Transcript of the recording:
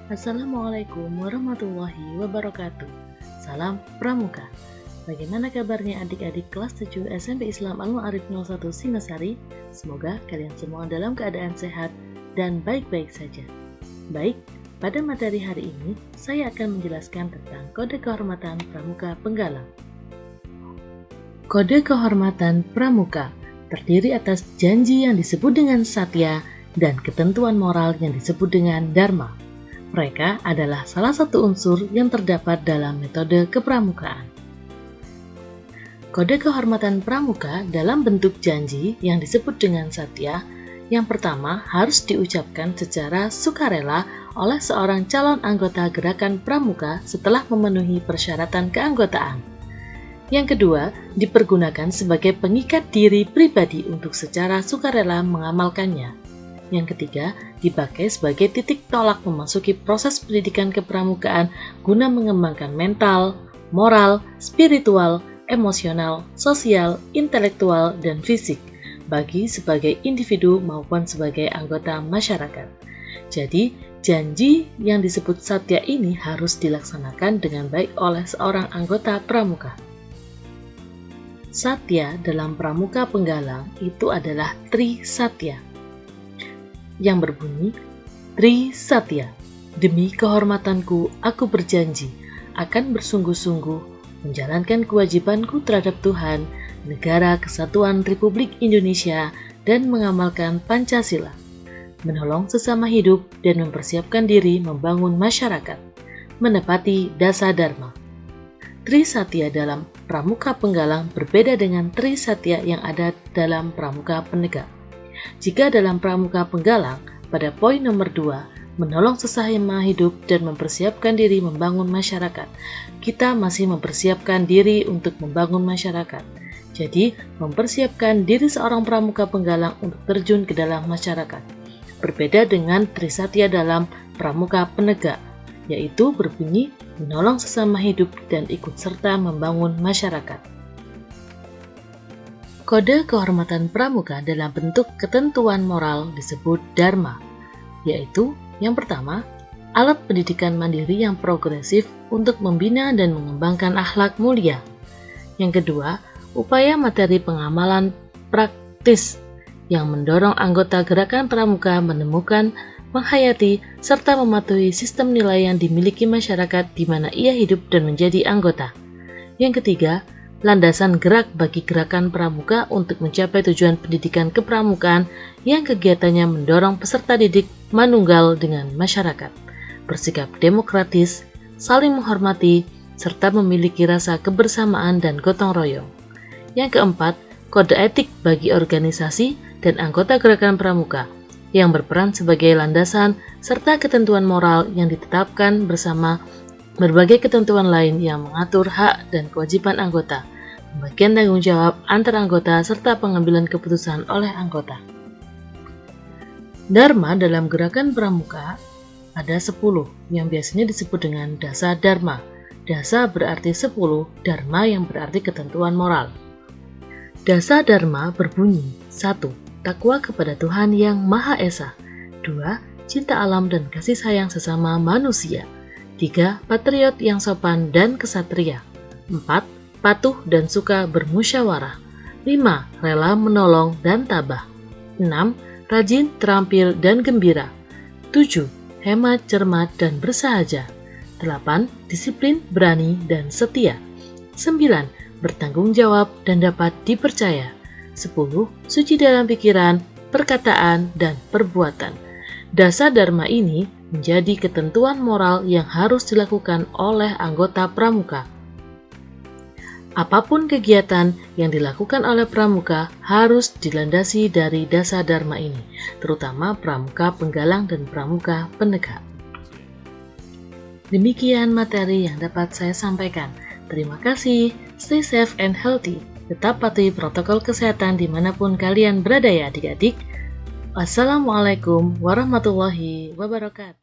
Assalamualaikum warahmatullahi wabarakatuh. Salam Pramuka. Bagaimana kabarnya adik-adik kelas 7 SMP Islam Al-Ma'arif 01 Singasari? Semoga kalian semua dalam keadaan sehat dan baik-baik saja. Baik, pada materi hari ini saya akan menjelaskan tentang Kode Kehormatan Pramuka Penggalang. Kode Kehormatan Pramuka terdiri atas janji yang disebut dengan satya dan ketentuan moral yang disebut dengan dharma. Mereka adalah salah satu unsur yang terdapat dalam metode kepramukaan. Kode Kehormatan Pramuka dalam bentuk janji yang disebut dengan satya, yang pertama harus diucapkan secara sukarela oleh seorang calon anggota gerakan pramuka setelah memenuhi persyaratan keanggotaan. Yang kedua, dipergunakan sebagai pengikat diri pribadi untuk secara sukarela mengamalkannya. Yang ketiga, dipakai sebagai titik tolak memasuki proses pendidikan kepramukaan guna mengembangkan mental, moral, spiritual, emosional, sosial, intelektual, dan fisik bagi sebagai individu maupun sebagai anggota masyarakat. Jadi, janji yang disebut satya ini harus dilaksanakan dengan baik oleh seorang anggota pramuka. Satya dalam pramuka penggalang itu adalah Tri Satya, yang berbunyi, Tri Satya, demi kehormatanku aku berjanji akan bersungguh-sungguh menjalankan kewajibanku terhadap Tuhan, Negara Kesatuan Republik Indonesia, dan mengamalkan Pancasila, menolong sesama hidup dan mempersiapkan diri membangun masyarakat, menepati dasa dharma. Tri Satya dalam pramuka penggalang berbeda dengan Tri Satya yang ada dalam pramuka penegak. Jika dalam pramuka penggalang, pada poin nomor 2, menolong sesama hidup dan mempersiapkan diri membangun masyarakat, kita masih mempersiapkan diri untuk membangun masyarakat. Jadi, mempersiapkan diri seorang pramuka penggalang untuk terjun ke dalam masyarakat. Berbeda dengan Tri Satya dalam pramuka penegak, yaitu berbunyi menolong sesama hidup dan ikut serta membangun masyarakat. Kode Kehormatan Pramuka dalam bentuk ketentuan moral disebut dharma, yaitu yang pertama, alat pendidikan mandiri yang progresif untuk membina dan mengembangkan akhlak mulia. Yang kedua, upaya materi pengamalan praktis yang mendorong anggota gerakan pramuka menemukan, menghayati, serta mematuhi sistem nilai yang dimiliki masyarakat di mana ia hidup dan menjadi anggota. Yang ketiga, landasan gerak bagi gerakan pramuka untuk mencapai tujuan pendidikan kepramukaan yang kegiatannya mendorong peserta didik manunggal dengan masyarakat, bersikap demokratis, saling menghormati, serta memiliki rasa kebersamaan dan gotong royong. Yang keempat, kode etik bagi organisasi dan anggota gerakan pramuka yang berperan sebagai landasan serta ketentuan moral yang ditetapkan bersama berbagai ketentuan lain yang mengatur hak dan kewajiban anggota, pembagian tanggung jawab antar anggota, serta pengambilan keputusan oleh anggota. Dharma dalam gerakan pramuka ada 10 yang biasanya disebut dengan dasa dharma. Dasa berarti 10, dharma yang berarti ketentuan moral. Dasa dharma berbunyi 1. Takwa kepada Tuhan yang Maha Esa. 2. Cinta alam dan kasih sayang sesama manusia. 3. Patriot yang sopan dan kesatria. 4. Patuh dan suka bermusyawarah. 5. Rela menolong dan tabah. 6. Rajin, terampil, dan gembira. 7. Hemat, cermat, dan bersahaja. 8. Disiplin, berani, dan setia. 9. Bertanggung jawab dan dapat dipercaya. 10. Suci dalam pikiran, perkataan, dan perbuatan. Dasa dharma ini menjadi ketentuan moral yang harus dilakukan oleh anggota pramuka. Apapun kegiatan yang dilakukan oleh pramuka harus dilandasi dari dasa dharma ini, terutama pramuka penggalang dan pramuka penegak. Demikian materi yang dapat saya sampaikan. Terima kasih, stay safe and healthy. Tetap patuhi protokol kesehatan dimanapun kalian berada ya adik-adik. Wassalamualaikum warahmatullahi wabarakatuh.